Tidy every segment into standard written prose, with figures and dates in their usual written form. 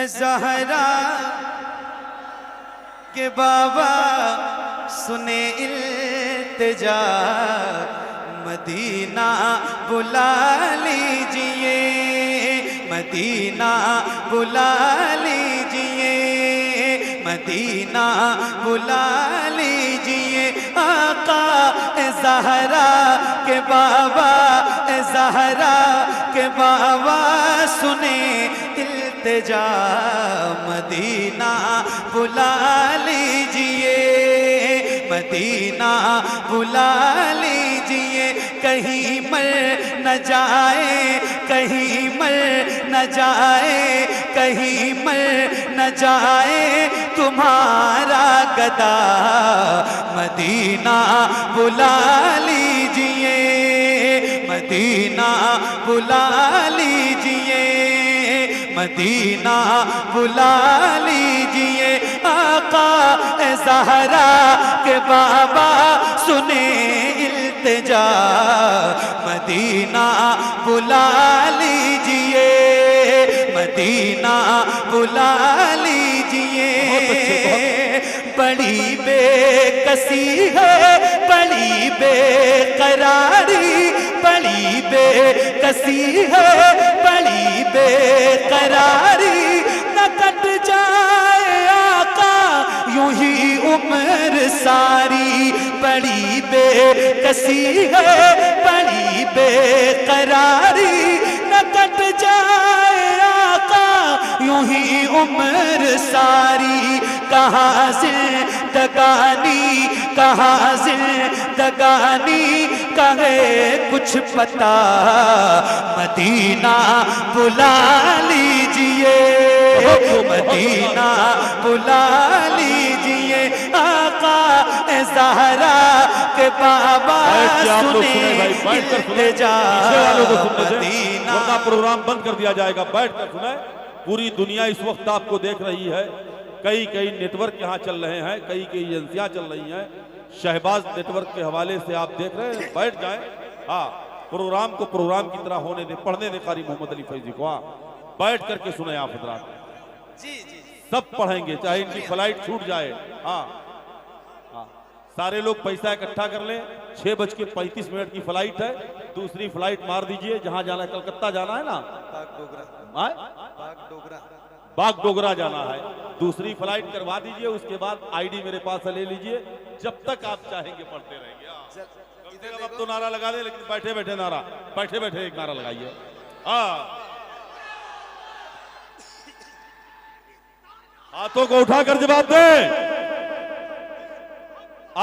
زہرا کہ بابا سنے التجا، مدینہ بلا لیجئے، مدینہ بلا لیجئے، مدینہ بلا لیجئے آقا زہرا کہ بابا، زہرا کہ بابا سنے التجا، مدینہ بلا لیجئے، مدینہ بلا لیجئے، کہیں مر نہ جائے، کہیں مر نہ جائے، کہیں مر نہ جائے تمہارا گدا، مدینہ بلا لیجئے، مدینہ بلا لیجئے، مدینہ بلا لیجئے آقا زہرا کہ بابا سنے التجا، مدینہ بلا لیجئے، مدینہ بلا لیجئے۔ بڑی بے کسی ہے، بڑی بے قراری، بڑی بے کسی ہے، بڑی بے قراری، نہ کٹ جائے آقا یوں ہی عمر ساری، بڑی بے کسی ہے، بڑی بے قراری، نہ کٹ جائے آقا یوں ہی عمر ساری، کہاں زندگانی، کہاں زندگانی کہے کچھ پتا، مدینہ بلا لیجئے، مدینہ بلا لیجئے آقا زہرا کہ بابا سنے التجا، مدینہ۔ ورنہ پروگرام بند کر دیا جائے گا، بیٹھ کر سنیں۔ پوری دنیا اس وقت آپ کو دیکھ رہی ہے، کئی نیٹ ورک یہاں چل رہے ہیں، کئی ایجنسیاں چل رہی ہیں، شہباز نیٹ ورک کے حوالے سے آپ دیکھ رہے ہیں، بیٹھ جائیں۔ ہاں، پروگرام کو پروگرام کی طرح ہونے دیں، پڑھنے دیں قاری محمد علی فیضی کو۔ ہاں، بیٹھ کر کے سنیں آپ حضرات، جی جی سب پڑھیں گے چاہے ان کی فلائٹ چھوٹ جائے۔ ہاں ہاں، سارے لوگ پیسہ اکٹھا کر لیں، 6:35 کی فلائٹ ہے، دوسری فلائٹ مار دیجئے، جہاں جانا ہے، کلکتہ جانا ہے نا، باغ ڈوگرا جانا ہے، دوسری فلائٹ کروا دیجئے، اس کے بعد آئی ڈی میرے پاس سے لے لیجئے، جب تک آپ چاہیں گے پڑھتے رہیں گے۔ کم سے کم اب تو نعرہ لگا دیں، لیکن بیٹھے بیٹھے نعرہ، بیٹھے بیٹھے ایک نعرہ لگائیے۔ ہاتھوں کو اٹھا کر جواب دیں۔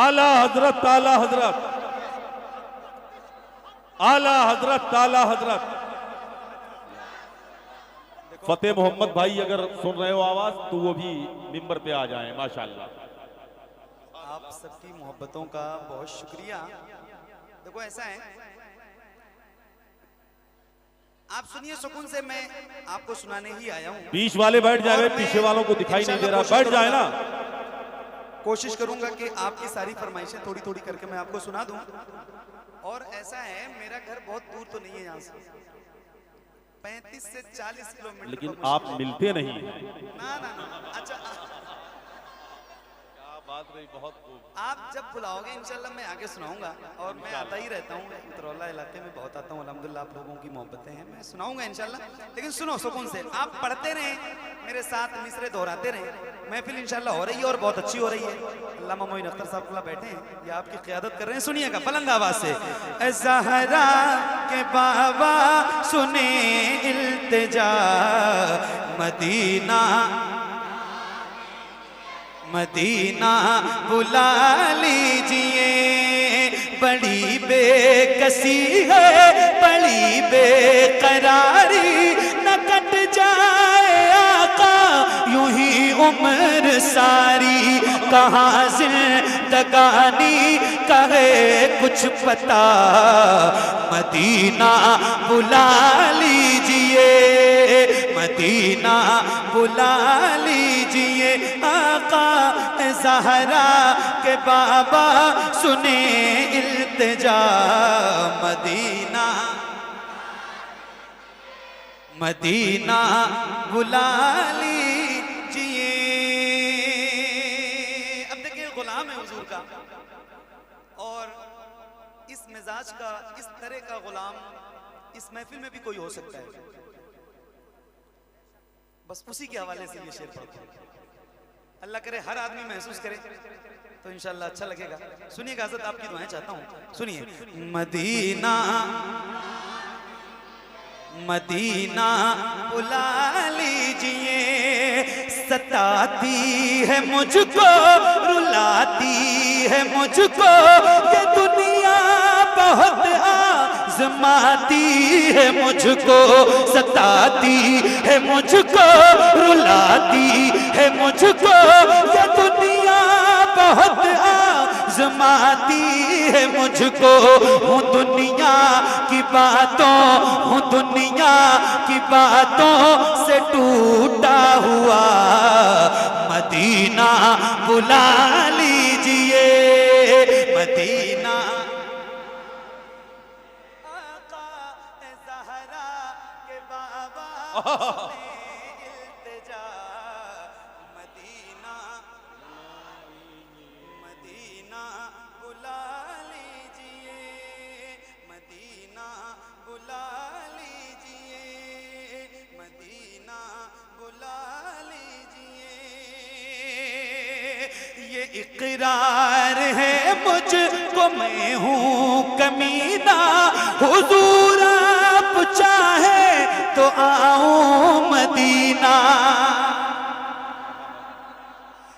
اعلیٰ حضرت، اعلیٰ حضرت، اعلیٰ حضرت، اعلیٰ حضرت۔ فتح محمد بھائی اگر سن رہے ہو آواز تو وہ بھی ممبر پہ آ جائیں، ماشاءاللہ۔ آپ سب کی محبتوں کا بہت شکریہ۔ دیکھو ایسا ہے، آپ سنیے سکون سے، میں آپ کو سنانے ہی آیا ہوں۔ بیچ والے بیٹھ جائے، پیچھے والوں کو دکھائی نہیں دے رہا، بیٹھ جائے نا۔ کوشش کروں گا کہ آپ کی ساری فرمائشیں تھوڑی تھوڑی کر کے میں آپ کو سنا دوں۔ اور ایسا ہے، میرا گھر بہت دور تو نہیں ہے یہاں سے، 35 سے 40 کلومیٹر، لیکن آپ ملتے نہیں۔ نا اچھا، کیا بات رہی، بہت خوب۔ آپ جب بلاؤ گے انشاءاللہ میں آگے سناؤں گا، اور میں آتا ہی رہتا ہوں، اترولہ علاقے میں بہت آتا ہوں، الحمدللہ آپ لوگوں کی محبتیں ہیں، میں سناؤں گا انشاءاللہ۔ لیکن سنو سکون سے، آپ پڑھتے رہیں، میرے ساتھ مصرے دہراتے رہیں، محفل انشاءاللہ ہو رہی ہے اور بہت اچھی ہو رہی ہے۔ علامہ معین اختر صاحب اللہ بیٹھے ہیں، یہ آپ کی قیادت کر رہے ہیں، سنیے گا بلند آواز سے۔ زہرا کہ بابا سنے التجا، مدینہ مدینہ بلا لیجئے، بڑی بے کسی ہے، بڑی بے قراری، نہ کٹ جائے آقا یوں ہی عمر ساری، کہاں زندگانی کہے کچھ پتا، مدینہ بلا لیجئے، مدینہ بلا لیجئے آقا زہرا کہ بابا سنے التجا، مدینہ مدینہ بلا لیجئے۔ حضور کا, اور اس مزاج کا, اس طرح کا غلام اس محفل میں بھی کوئی ہو سکتا ہے. بس اسی کے حوالے سے یہ شعر پڑھتا ہوں. اللہ کرے ہر آدمی محسوس کرے تو انشاءاللہ اچھا لگے گا. سنیے گا, حضرت آپ کی دعائیں چاہتا ہوں, سنیے. مدینہ مدینہ بلا لیجئے, ستاتی ہے مجھ کو, رلاتی ہے مجھ کو, یہ دنیا بہت آزماتی ہے مجھ کو, ستاتی ہے مجھ کو, رلاتی ہے مجھ کو, یہ دنیا بہت آزماتی ہے مجھ کو. ہوں دنیا کی باتوں, ہوں دنیا کی باتوں سے ٹوٹا ہوا, مدینہ بلا لیجئے, مدینہ. آقا زہرا کے بابا التجا, مدینہ مدینہ بلا لیجئے, مدینہ بلا لیجئے, مدینہ بلا لیجئے. یہ اقرار ہے مجھ کو میں ہوں کمینہ, حضور آپ چاہے تو آؤں مدینہ.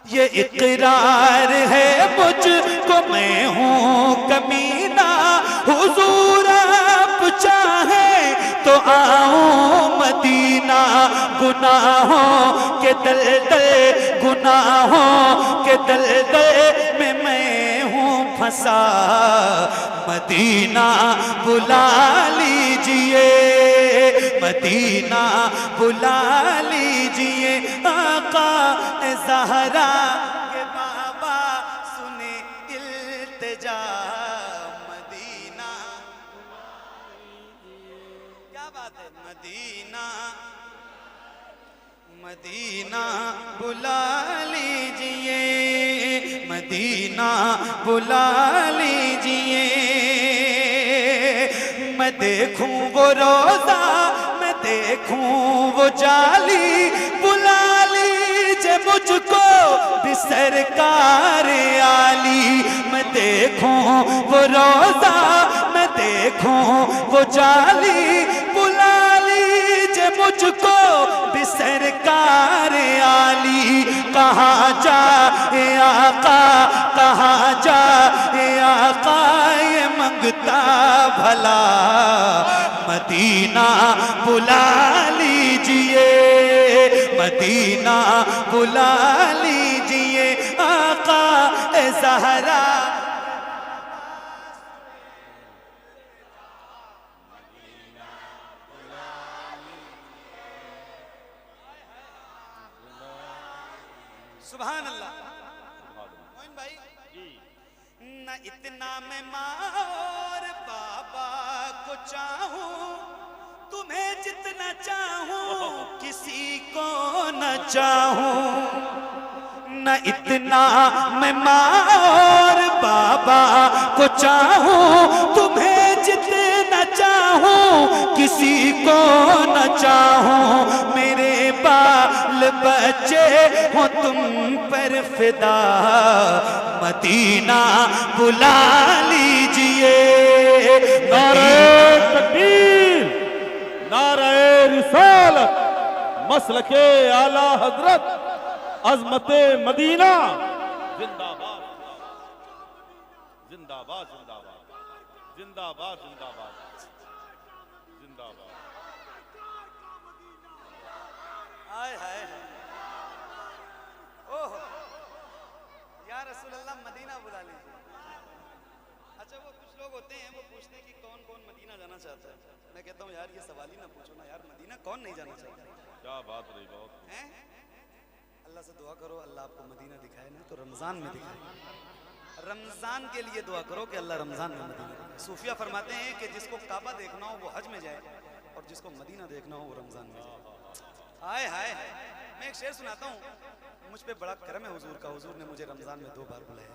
یہ اقرار ہے مجھ کو میں ہوں کمینہ, حضور آپ چاہے تو آؤں مدینہ. گناہوں کے دلدل, گناہوں کے دلدل میں ہوں پھنسا, مدینہ بلا لیجئے, مدینہ بلا لیجئے. آقا زہرا کے بابا سنے التجا, مدینہ. کیا بات ہے, مدینہ مدینہ بلا لیجئے, مدینہ بلا لیجئے. میں دیکھوں وہ روزہ, میں دیکھوں وہ جالی, بلا لیجئے مجھ کو بھی سرکار عالی. میں دیکھوں وہ روزہ, میں دیکھوں وہ جالی, بلا لیجئے مجھ کو بھی سرکار عالی. کہاں جائے آقا, کہاں جائے آقا یہ منگتا بھلا, مدینہ بلا لیجئے, مدینہ بلا لیجئے. آقا زہرا سبحان اللہ. موین بھائی, نہ اتنا میں ماں اور بابا کو چاہوں, تمہیں جتنا چاہوں کسی کو نہ چاہوں. نہ اتنا میں ماں اور بابا کو چاہوں, تمہیں جتنا چاہوں کسی کو نہ چاہوں. میرے بال بچے ہوں تم پر فدا, مدینہ بلا لیجئے. نعرہ تکبیر, نعرہ رسالت, مسلک اعلی حضرت, عظمت مدینہ, زندہ باد زندہ باد زندہ باد زندہ باد زندہ باد زندہ باد. ہائے ہائے, اوہ یا رسول اللہ مدینہ بلا لیجئے. اچھا وہ کچھ لوگ ہوتے ہیں وہ پوچھتے ہیں کہ کون کون مدینہ جانا چاہتا ہے. میں کہتا ہوں یار یہ سوال ہی نہ پوچھو نا یار, مدینہ کون نہیں جانا چاہتا. کیا بات رہی, بہت ہیں اللہ سے دعا کرو اللہ آپ کو مدینہ دکھائے نا تو رمضان میں دکھائے. رمضان کے لیے دعا کرو کہ اللہ رمضان میں مدینہ دکھائے. صوفیہ فرماتے ہیں کہ جس کو کعبہ دیکھنا ہو وہ حج میں جائے, اور جس کو مدینہ دیکھنا ہو وہ رمضان میں جائے. ہائے ہائے. میں ایک شعر سناتا ہوں, مجھ پہ بڑا کرم ہے حضور کا, حضور نے مجھے رمضان میں 2 بار بلایا ہے.